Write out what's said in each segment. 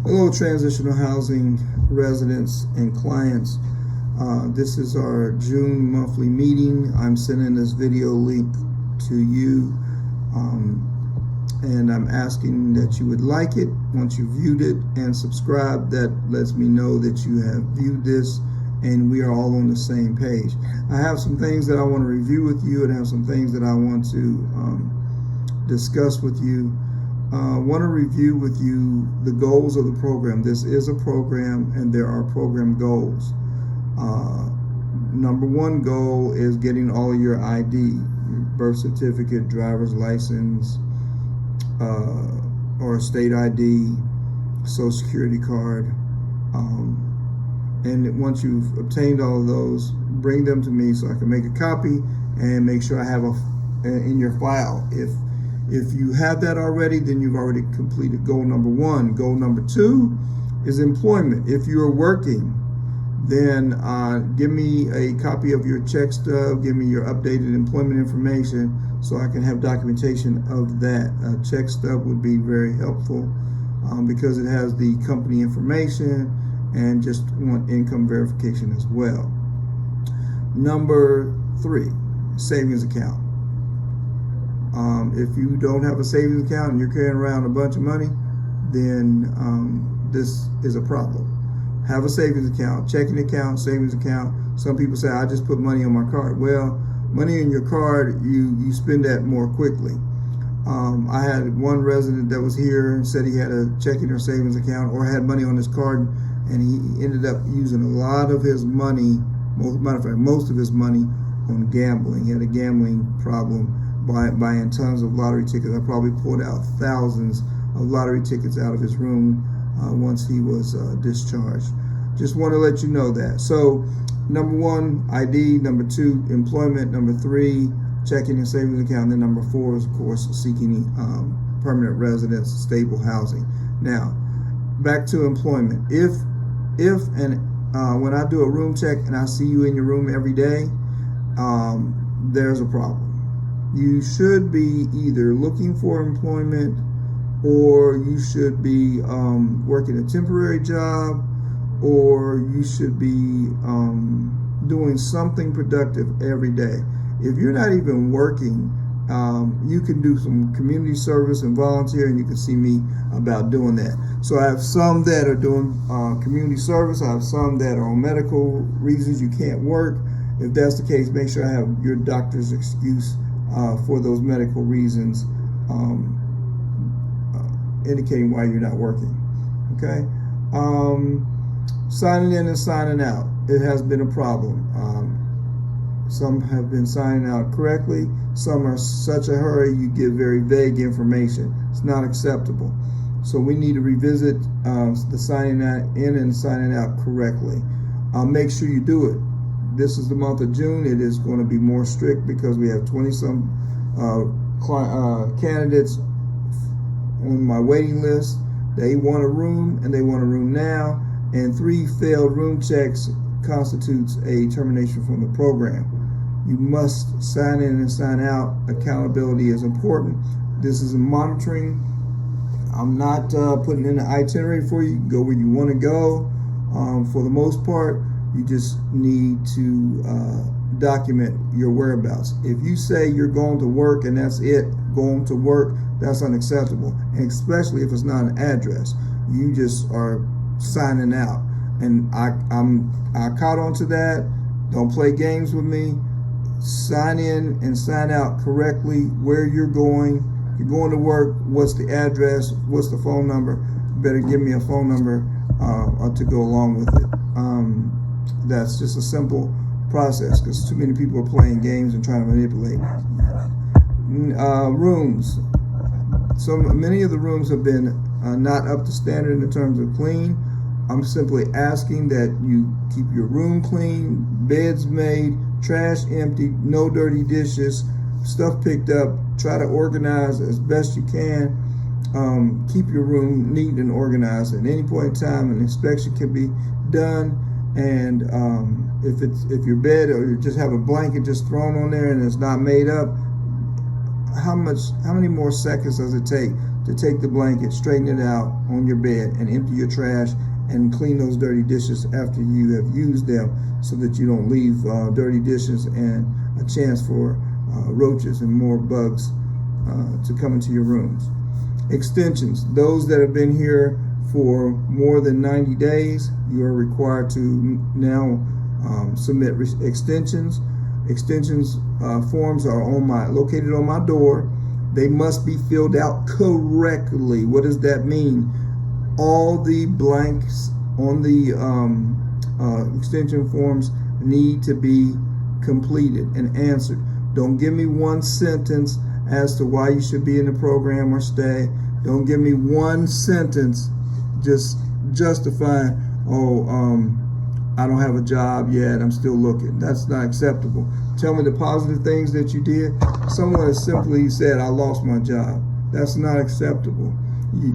Hello, Transitional Housing residents and clients. This is our June monthly meeting. I'm sending this video link to you, and I'm asking that you would like it once you viewed it and subscribe. That lets me know that you have viewed this and we are all on the same page. I have some things that I want to review with you, and I have some things that I want to discuss with you. I want to review with you the goals of the program. This is a program, and there are program goals. Number one goal is getting all your ID, your birth certificate, driver's license, or state ID, social security card. And once you've obtained all of those, bring them to me so I can make a copy and make sure I have in your file. If you have that already, then you've already completed goal number one. Goal number two is employment. If you are working, then give me a copy of your check stub, give me your updated employment information so I can have documentation of that. A check stub would be very helpful because it has the company information, and just want income verification as well. Number three, savings account. If you don't have a savings account and you're carrying around a bunch of money, then this is a problem. Have a savings account, checking account, savings account. Some people say, I just put money on my card. Well, money in your card, you spend that more quickly. I had one resident that was here and said he had a checking or savings account or had money on his card, and he ended up using a lot of his money, most of his money on gambling. He had a gambling problem, buying tons of lottery tickets. I probably pulled out thousands of lottery tickets out of his room once he was discharged. Just want to let you know that. So, number one, ID. Number two, employment. Number three, checking and savings account. And then number four is, of course, seeking permanent residence, stable housing. Now, back to employment. If when I do a room check and I see you in your room every day, there's a problem. You should be either looking for employment, or you should be working a temporary job, or you should be doing something productive every day. If you're not even working, you can do some community service and volunteer, and you can see me about doing that. So I have some that are doing community service. I have some that are on medical reasons you can't work. If that's the case, make sure I have your doctor's excuse for those medical reasons, indicating why you're not working. Okay? Signing in and signing out. It has been a problem. Some have been signing out correctly. Some are such a hurry, you give very vague information. It's not acceptable. So we need to revisit the signing in and signing out correctly. Make sure you do it. This is the month of June. It is going to be more strict because we have 20-some candidates on my waiting list. They want a room, and they want a room now. And 3 failed room checks constitutes a termination from the program. You must sign in and sign out. Accountability is important. This is a monitoring. I'm not putting in an itinerary for you. Go where you want to go. For the most part, you just need to document your whereabouts. If you say you're going to work and that's it, going to work, that's unacceptable. And especially if it's not an address. You just are signing out. And I caught on to that. Don't play games with me. Sign in and sign out correctly where you're going. If you're going to work, what's the address? What's the phone number? You better give me a phone number to go along with it. That's just a simple process because too many people are playing games and trying to manipulate. Rooms. So many of the rooms have been not up to standard in terms of clean. I'm simply asking that you keep your room clean, beds made, trash emptied, no dirty dishes, stuff picked up. Try to organize as best you can. Keep your room neat and organized. At any point in time, an inspection can be done. And if your bed or you just have a blanket just thrown on there and it's not made up, how many more seconds does it take to take the blanket, straighten it out on your bed, and empty your trash and clean those dirty dishes after you have used them, so that you don't leave dirty dishes and a chance for roaches and more bugs to come into your rooms. Extensions. Those that have been here for more than 90 days, you are required to now submit extensions. Extensions forms are located on my door. They must be filled out correctly. What does that mean? All the blanks on the extension forms need to be completed and answered. Don't give me one sentence as to why you should be in the program or stay. Don't give me one sentence just justifying, I don't have a job yet, I'm still looking. That's not acceptable. Tell me the positive things that you did. Someone has simply said, I lost my job. That's not acceptable.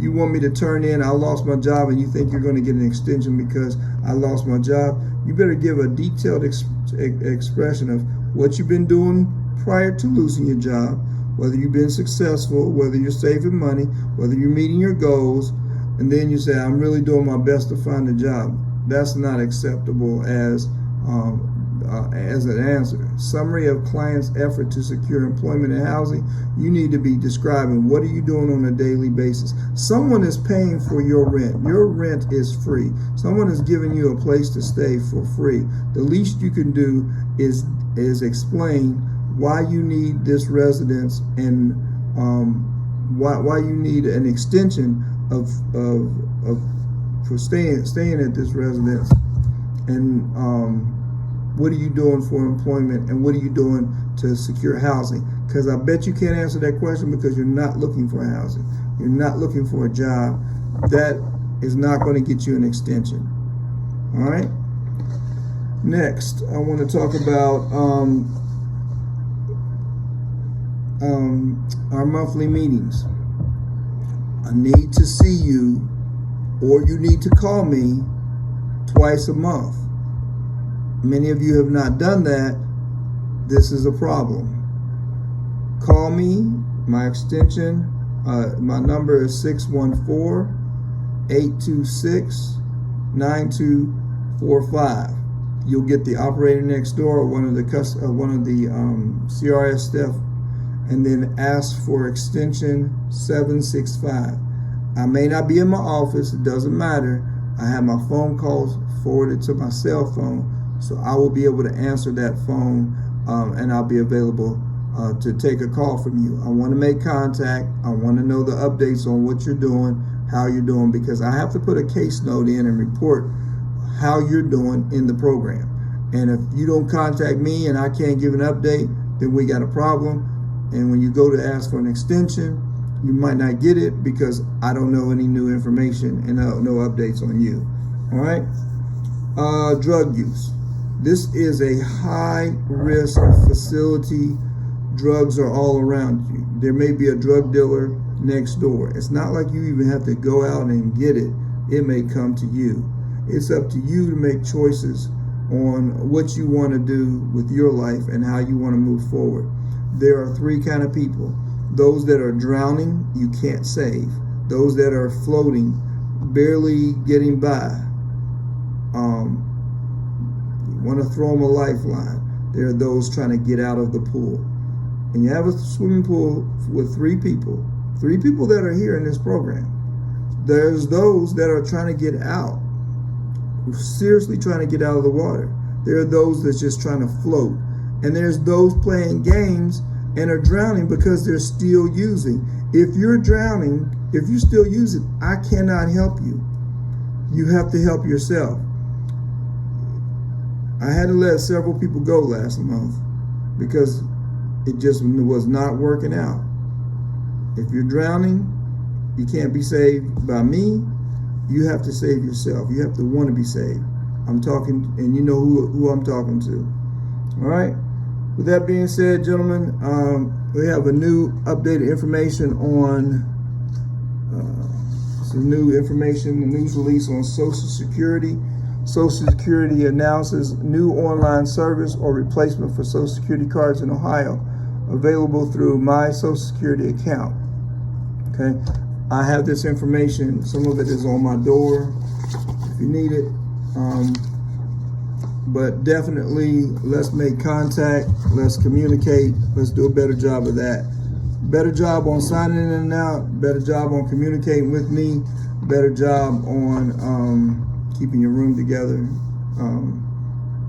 You want me to turn in, I lost my job, and you think you're going to get an extension because I lost my job? You better give a detailed expression of what you've been doing prior to losing your job, whether you've been successful, whether you're saving money, whether you're meeting your goals, and then you say, I'm really doing my best to find a job. That's not acceptable as an answer. Summary of client's effort to secure employment and housing. You need to be describing what are you doing on a daily basis. Someone is paying for your rent. Your rent is free. Someone is giving you a place to stay for free. The least you can do is explain why you need this residence and why you need an extension for staying at this residence, and what are you doing for employment, and what are you doing to secure housing? Because I bet you can't answer that question because you're not looking for housing. You're not looking for a job. That is not going to get you an extension. All right. Next, I want to talk about our monthly meetings. I need to see you, or you need to call me twice a month. Many of you have not done that. This is a problem. Call me. My extension, my number is 614-826-9245. You'll get the operator next door or one of the CRS staff, and then ask for extension 765. I may not be in my office, it doesn't matter. I have my phone calls forwarded to my cell phone, so I will be able to answer that phone, and I'll be available to take a call from you. I want to make contact. I want to know the updates on what you're doing, how you're doing, because I have to put a case note in and report how you're doing in the program. And if you don't contact me and I can't give an update, then we got a problem. And when you go to ask for an extension, you might not get it because I don't know any new information and no updates on you. All right. Drug use. This is a high risk facility. Drugs are all around you. There may be a drug dealer next door. It's not like you even have to go out and get it. It may come to you. It's up to you to make choices on what you want to do with your life and how you want to move forward. There are three kind of people. Those that are drowning, you can't save. Those that are floating, barely getting by. You want to throw them a lifeline. There are those trying to get out of the pool. And you have a swimming pool with three people that are here in this program. There's those that are trying to get out, seriously trying to get out of the water. There are those that's just trying to float. And there's those playing games and are drowning because they're still using. If you're drowning, if you're still using, I cannot help you. You have to help yourself. I had to let several people go last month because it just was not working out. If you're drowning, you can't be saved by me. You have to save yourself. You have to want to be saved. I'm talking, and you know who I'm talking to. All right. With that being said, gentlemen, we have a new updated information on some new information, the news release on Social Security. Social Security announces new online service or replacement for Social Security cards in Ohio, available through my Social Security account. Okay, I have this information. Some of it is on my door if you need it. But definitely, let's make contact. Let's communicate. Let's do a better job of that. Better job on signing in and out. Better job on communicating with me. Better job on keeping your room together.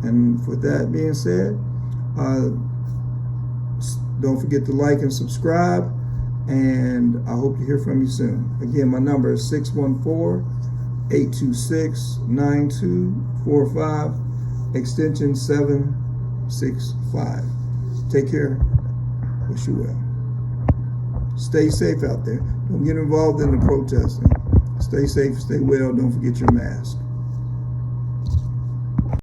And with that being said, don't forget to like and subscribe. And I hope to hear from you soon. Again, my number is 614-826-9245, extension 765. Take care. Wish you well. Stay safe out there. Don't get involved in the protesting. Stay safe, stay well. Don't forget your mask.